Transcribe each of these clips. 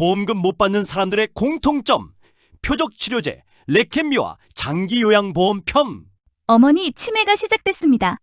보험금 못 받는 사람들의 공통점. 표적치료제 레켄비와 장기요양보험 편. 어머니 치매가 시작됐습니다.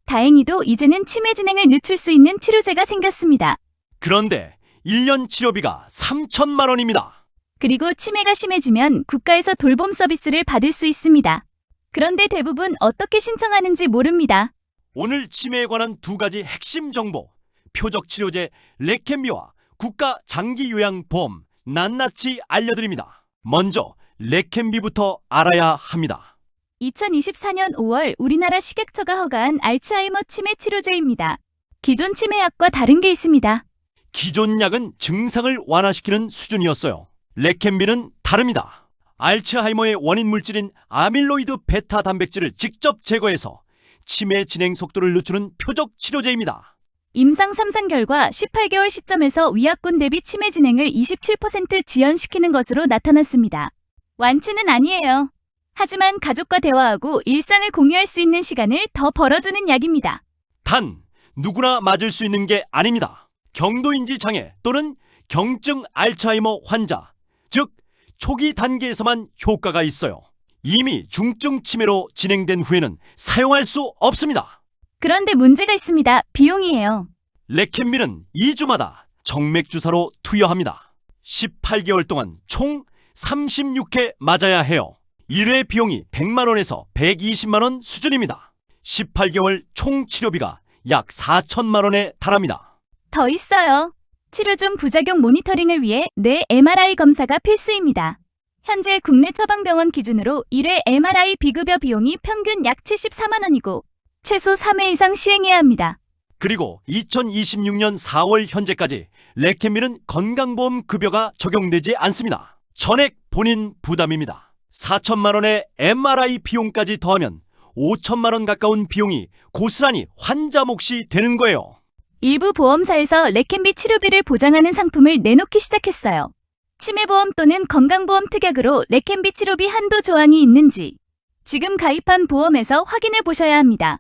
다행히도 이제는 치매 진행을 늦출 수 있는 치료제가 생겼습니다. 그런데 1년 치료비가 3천만 원입니다. 그리고 치매가 심해지면 국가에서 돌봄 서비스를 받을 수 있습니다. 그런데 대부분 어떻게 신청하는지 모릅니다. 오늘 치매에 관한 두 가지 핵심 정보. 표적치료제 레켄비와 국가 장기요양보험 낱낱이 알려드립니다. 먼저 레켄비부터 알아야 합니다. 2024년 5월 우리나라 식약처가 허가한 알츠하이머 치매 치료제입니다. 기존 치매약과 다른 게 있습니다. 기존 약은 증상을 완화시키는 수준이었어요. 레켄비는 다릅니다. 알츠하이머의 원인 물질인 아밀로이드 베타 단백질을 직접 제거해서 치매 진행 속도를 늦추는 표적 치료제입니다. 임상 3상 결과 18개월 시점에서 위약군 대비 치매 진행을 27% 지연시키는 것으로 나타났습니다. 완치는 아니에요. 하지만 가족과 대화하고 일상을 공유할 수 있는 시간을 더 벌어주는 약입니다. 단, 누구나 맞을 수 있는 게 아닙니다. 경도인지 장애 또는 경증 알츠하이머 환자, 즉 초기 단계에서만 효과가 있어요. 이미 중증 치매로 진행된 후에는 사용할 수 없습니다. 그런데 문제가 있습니다. 비용이에요. 레켄비는 2주마다 정맥주사로 투여합니다. 18개월 동안 총 36회 맞아야 해요. 1회 비용이 100만 원에서 120만 원 수준입니다. 18개월 총 치료비가 약 4천만 원에 달합니다. 더 있어요. 치료 중 부작용 모니터링을 위해 뇌 MRI 검사가 필수입니다. 현재 국내 처방병원 기준으로 1회 MRI 비급여 비용이 평균 약 74만 원이고 최소 3회 이상 시행해야 합니다. 그리고 2026년 4월 현재까지 레켄비는 건강보험 급여가 적용되지 않습니다. 전액 본인 부담입니다. 4천만 원의 MRI 비용까지 더하면 5천만 원 가까운 비용이 고스란히 환자 몫이 되는 거예요. 일부 보험사에서 레켄비 치료비를 보장하는 상품을 내놓기 시작했어요. 치매보험 또는 건강보험 특약으로 레켄비 치료비 한도 조항이 있는지 지금 가입한 보험에서 확인해 보셔야 합니다.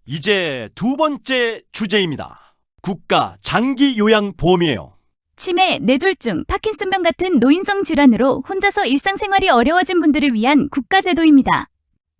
이제 두 번째 주제입니다. 국가 장기요양보험이에요. 치매, 뇌졸중, 파킨슨병 같은 노인성 질환으로 혼자서 일상생활이 어려워진 분들을 위한 국가제도입니다.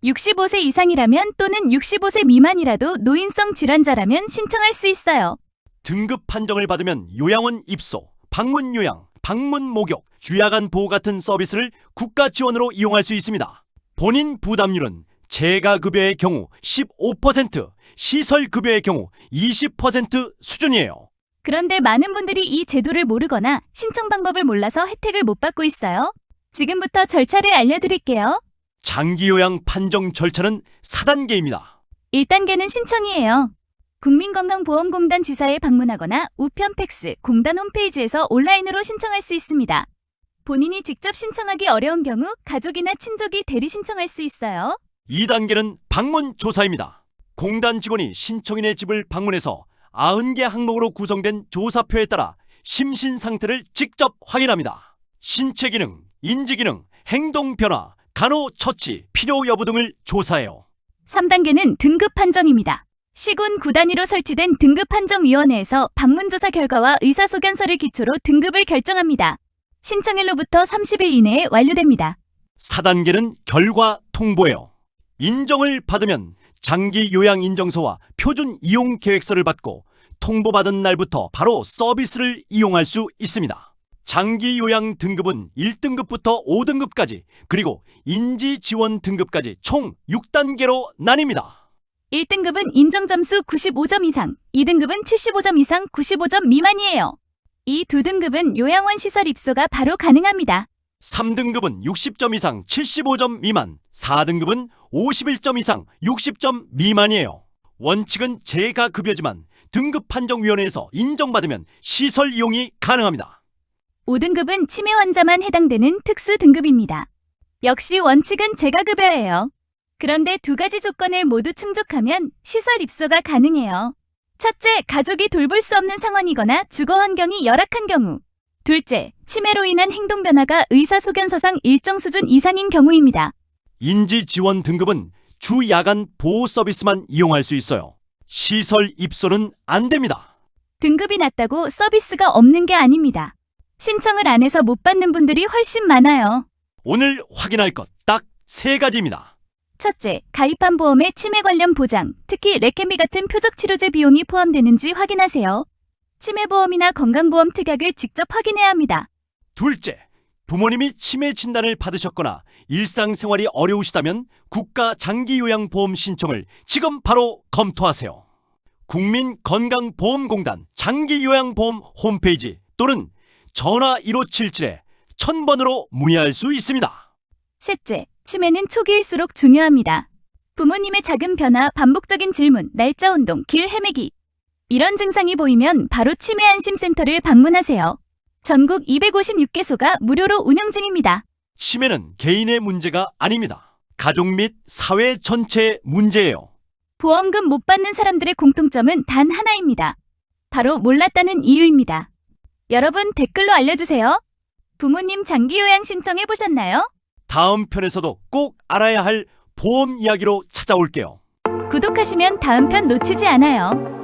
65세 이상이라면 또는 65세 미만이라도 노인성 질환자라면 신청할 수 있어요. 등급 판정을 받으면 요양원 입소, 방문 요양, 방문 목욕, 주야간 보호 같은 서비스를 국가 지원으로 이용할 수 있습니다. 본인 부담률은 재가급여의 경우 15%, 시설급여의 경우 20% 수준이에요. 그런데 많은 분들이 이 제도를 모르거나 신청 방법을 몰라서 혜택을 못 받고 있어요. 지금부터 절차를 알려드릴게요. 장기요양 판정 절차는 4단계입니다. 1단계는 신청이에요. 국민건강보험공단 지사에 방문하거나 우편 팩스, 공단 홈페이지에서 온라인으로 신청할 수 있습니다. 본인이 직접 신청하기 어려운 경우 가족이나 친족이 대리 신청할 수 있어요. 2단계는 방문 조사입니다. 공단 직원이 신청인의 집을 방문해서 90개 항목으로 구성된 조사표에 따라 심신 상태를 직접 확인합니다. 신체 기능, 인지 기능, 행동 변화, 간호처치, 필요 여부 등을 조사해요. 3단계는 등급 판정입니다. 시군 구 단위로 설치된 등급판정위원회에서 방문조사 결과와 의사소견서를 기초로 등급을 결정합니다. 신청일로부터 30일 이내에 완료됩니다. 4단계는 결과 통보예요. 인정을 받으면 장기요양인정서와 표준 이용 계획서를 받고 통보받은 날부터 바로 서비스를 이용할 수 있습니다. 장기요양 등급은 1등급부터 5등급까지 그리고 인지지원 등급까지 총 6단계로 나뉩니다. 1등급은 인정점수 95점 이상, 2등급은 75점 이상 95점 미만이에요. 이 두 등급은 요양원 시설 입소가 바로 가능합니다. 3등급은 60점 이상 75점 미만, 4등급은 51점 이상 60점 미만이에요. 원칙은 재가급여지만 등급판정위원회에서 인정받으면 시설 이용이 가능합니다. 5등급은 치매 환자만 해당되는 특수 등급입니다. 역시 원칙은 재가급여예요. 그런데 두 가지 조건을 모두 충족하면 시설 입소가 가능해요. 첫째, 가족이 돌볼 수 없는 상황이거나 주거 환경이 열악한 경우. 둘째, 치매로 인한 행동 변화가 의사소견서상 일정 수준 이상인 경우입니다. 인지지원 등급은 주 야간 보호 서비스만 이용할 수 있어요. 시설 입소는 안 됩니다. 등급이 낮다고 서비스가 없는 게 아닙니다. 신청을 안 해서 못 받는 분들이 훨씬 많아요. 오늘 확인할 것 딱 3가지입니다. 첫째, 가입한 보험에 치매 관련 보장, 특히 레케미 같은 표적 치료제 비용이 포함되는지 확인하세요. 치매보험이나 건강보험 특약을 직접 확인해야 합니다. 둘째, 부모님이 치매 진단을 받으셨거나 일상생활이 어려우시다면 국가장기요양보험 신청을 지금 바로 검토하세요. 국민건강보험공단 장기요양보험 홈페이지 또는 전화 1577-1000번으로 문의할 수 있습니다. 셋째, 치매는 초기일수록 중요합니다. 부모님의 작은 변화, 반복적인 질문, 날짜 운동, 길 헤매기. 이런 증상이 보이면 바로 치매안심센터를 방문하세요. 전국 256개소가 무료로 운영 중입니다. 치매는 개인의 문제가 아닙니다. 가족 및 사회 전체의 문제예요. 보험금 못 받는 사람들의 공통점은 단 하나입니다. 바로 몰랐다는 이유입니다. 여러분 댓글로 알려주세요. 부모님 장기요양 신청해보셨나요? 다음 편에서도 꼭 알아야 할 보험 이야기로 찾아올게요. 구독하시면 다음 편 놓치지 않아요.